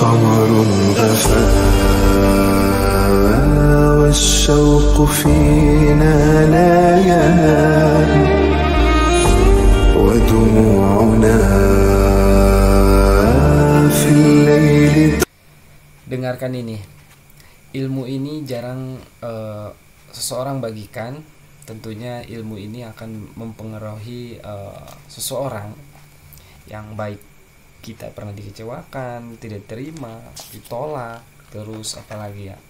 قمر غفا والشوق فينا لا ينام ودموعنا في الليل. Dengarkan ini. Ilmu ini jarang seseorang bagikan. Tentunya ilmu ini akan mempengaruhi seseorang yang baik kita pernah dikecewakan, tidak terima, ditolak, terus apalagi ya.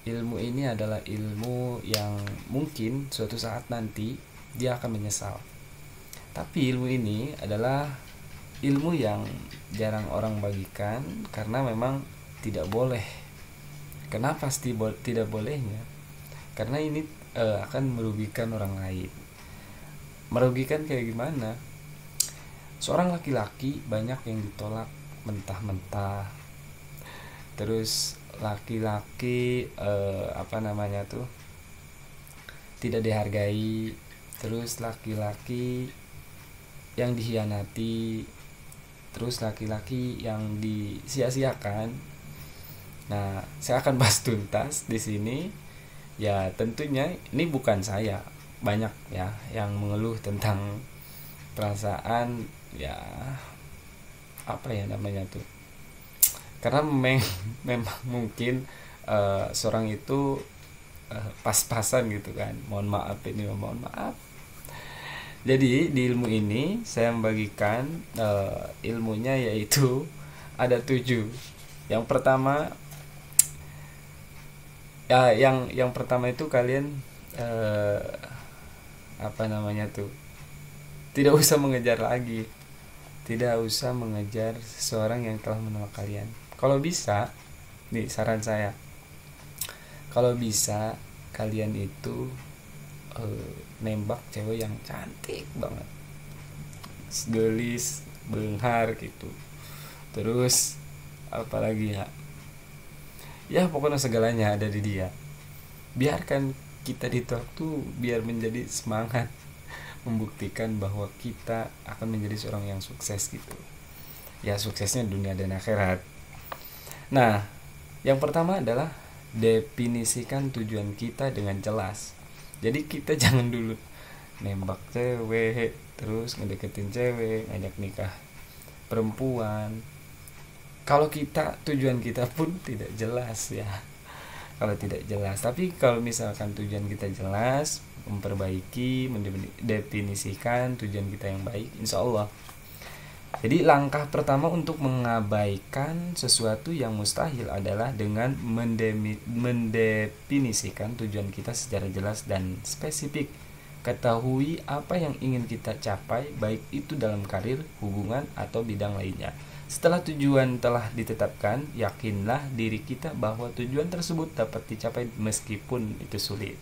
Ilmu ini adalah ilmu yang mungkin suatu saat nanti dia akan menyesal. Tapi ilmu ini adalah ilmu yang jarang orang bagikan karena memang tidak boleh. Kenapa pasti tidak bolehnya? Karena ini akan merugikan orang lain. Merugikan kayak gimana? Seorang laki-laki banyak yang ditolak mentah-mentah. Terus laki-laki tidak dihargai. Terus laki-laki yang dikhianati. Terus laki-laki yang disia-siakan. Nah, saya akan bahas tuntas di sini. Ya, tentunya ini bukan saya. Banyak ya yang mengeluh tentang perasaan ya karena memang mungkin seorang itu pas-pasan gitu kan. Mohon maaf. Jadi di ilmu ini saya membagikan ilmunya, yaitu ada 7. Yang pertama yang pertama itu kalian tidak usah mengejar lagi. Tidak usah mengejar seseorang yang telah menolak kalian. Kalau bisa, nih saran saya, kalau bisa kalian itu nembak cewek yang cantik banget, gelis, benghar gitu. Terus apalagi ya pokoknya segalanya ada di dia. Biarkan kita ditolak tuh biar menjadi semangat membuktikan bahwa kita akan menjadi seorang yang sukses gitu. Ya, suksesnya dunia dan akhirat. Nah, yang pertama adalah definisikan tujuan kita dengan jelas. Jadi kita jangan dulu nembak cewek, terus ngedeketin cewek, ngajak nikah perempuan. Kalau tujuan kita pun tidak jelas ya. Kalau tidak jelas, tapi kalau misalkan tujuan kita jelas, memperbaiki, mendefinisikan tujuan kita yang baik, insya Allah. Jadi langkah pertama untuk mengabaikan sesuatu yang mustahil adalah dengan mendefinisikan tujuan kita secara jelas dan spesifik. Ketahui apa yang ingin kita capai, baik itu dalam karir, hubungan, atau bidang lainnya. Setelah tujuan telah ditetapkan, yakinlah diri kita bahwa tujuan tersebut dapat dicapai meskipun itu sulit.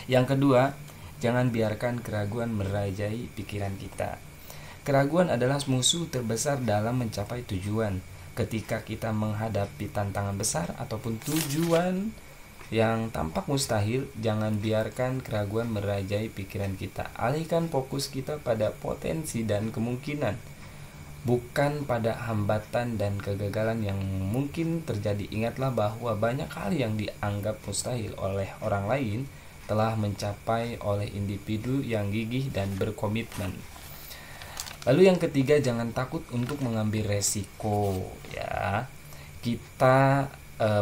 Yang kedua, jangan biarkan keraguan merajai pikiran kita. Keraguan adalah musuh terbesar dalam mencapai tujuan. Ketika kita menghadapi tantangan besar ataupun tujuan yang tampak mustahil, jangan biarkan keraguan merajai pikiran kita. Alihkan fokus kita pada potensi dan kemungkinan, bukan pada hambatan dan kegagalan yang mungkin terjadi. Ingatlah bahwa banyak hal yang dianggap mustahil oleh orang lain telah mencapai oleh individu yang gigih dan berkomitmen. Lalu yang ketiga, jangan takut untuk mengambil resiko ya. Kita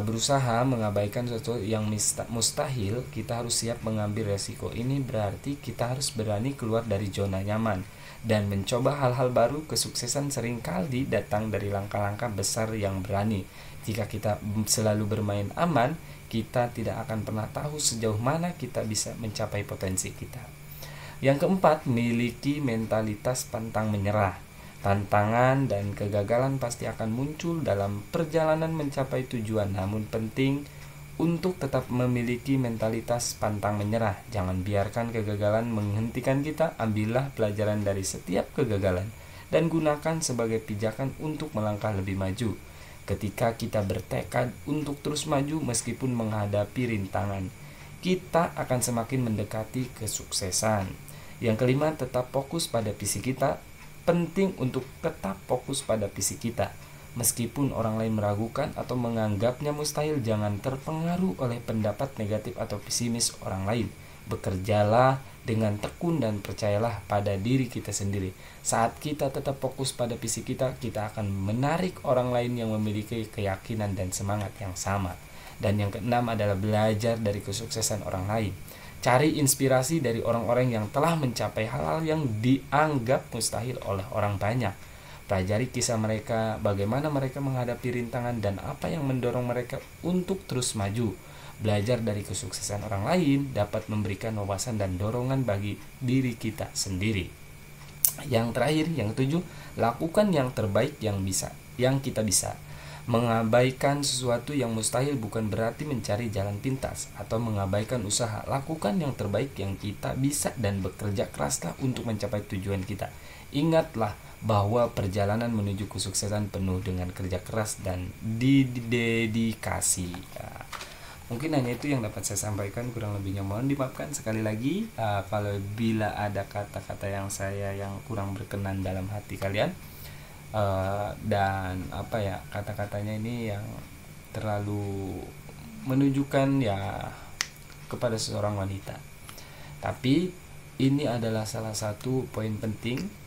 berusaha mengabaikan sesuatu yang mustahil, kita harus siap mengambil resiko. Ini berarti kita harus berani keluar dari zona nyaman dan mencoba hal-hal baru. Kesuksesan seringkali datang dari langkah-langkah besar yang berani. Jika kita selalu bermain aman, kita tidak akan pernah tahu sejauh mana kita bisa mencapai potensi kita. Yang keempat, miliki mentalitas pantang menyerah. Tantangan dan kegagalan pasti akan muncul dalam perjalanan mencapai tujuan, namun penting untuk tetap memiliki mentalitas pantang menyerah. Jangan biarkan kegagalan menghentikan kita. Ambillah pelajaran dari setiap kegagalan dan gunakan sebagai pijakan untuk melangkah lebih maju. Ketika kita bertekad untuk terus maju meskipun menghadapi rintangan, kita akan semakin mendekati kesuksesan. Yang kelima, tetap fokus pada visi kita. Penting untuk tetap fokus pada visi kita. Meskipun orang lain meragukan atau menganggapnya mustahil, jangan terpengaruh oleh pendapat negatif atau pesimis orang lain. Bekerjalah dengan tekun dan percayalah pada diri kita sendiri. Saat kita tetap fokus pada visi kita, kita akan menarik orang lain yang memiliki keyakinan dan semangat yang sama. Dan yang keenam adalah belajar dari kesuksesan orang lain. Cari inspirasi dari orang-orang yang telah mencapai hal-hal yang dianggap mustahil oleh orang banyak. Pelajari kisah mereka, bagaimana mereka menghadapi rintangan dan apa yang mendorong mereka untuk terus maju. Belajar dari kesuksesan orang lain dapat memberikan wawasan dan dorongan bagi diri kita sendiri. Yang terakhir, yang ketujuh, lakukan yang terbaik yang kita bisa. Mengabaikan sesuatu yang mustahil bukan berarti mencari jalan pintas atau mengabaikan usaha. Lakukan yang terbaik yang kita bisa dan bekerja keraslah untuk mencapai tujuan kita. Ingatlah bahwa perjalanan menuju kesuksesan penuh dengan kerja keras dan dedikasi. Mungkin hanya itu yang dapat saya sampaikan, kurang lebihnya mohon dimaafkan. Sekali lagi, kalau bila ada kata-kata yang kurang berkenan dalam hati kalian, dan kata-katanya ini yang terlalu menunjukkan kepada seorang wanita. Tapi ini adalah salah satu poin penting.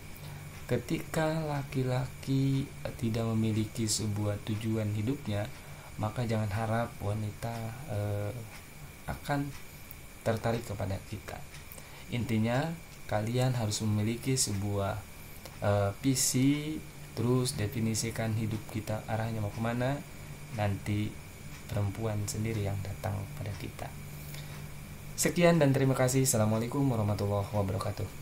Ketika laki-laki tidak memiliki sebuah tujuan hidupnya, maka jangan harap wanita akan tertarik kepada kita. Intinya kalian harus memiliki sebuah visi, terus definisikan hidup kita arahnya mau kemana. Nanti perempuan sendiri yang datang pada kita. Sekian dan terima kasih. Assalamualaikum warahmatullahi wabarakatuh.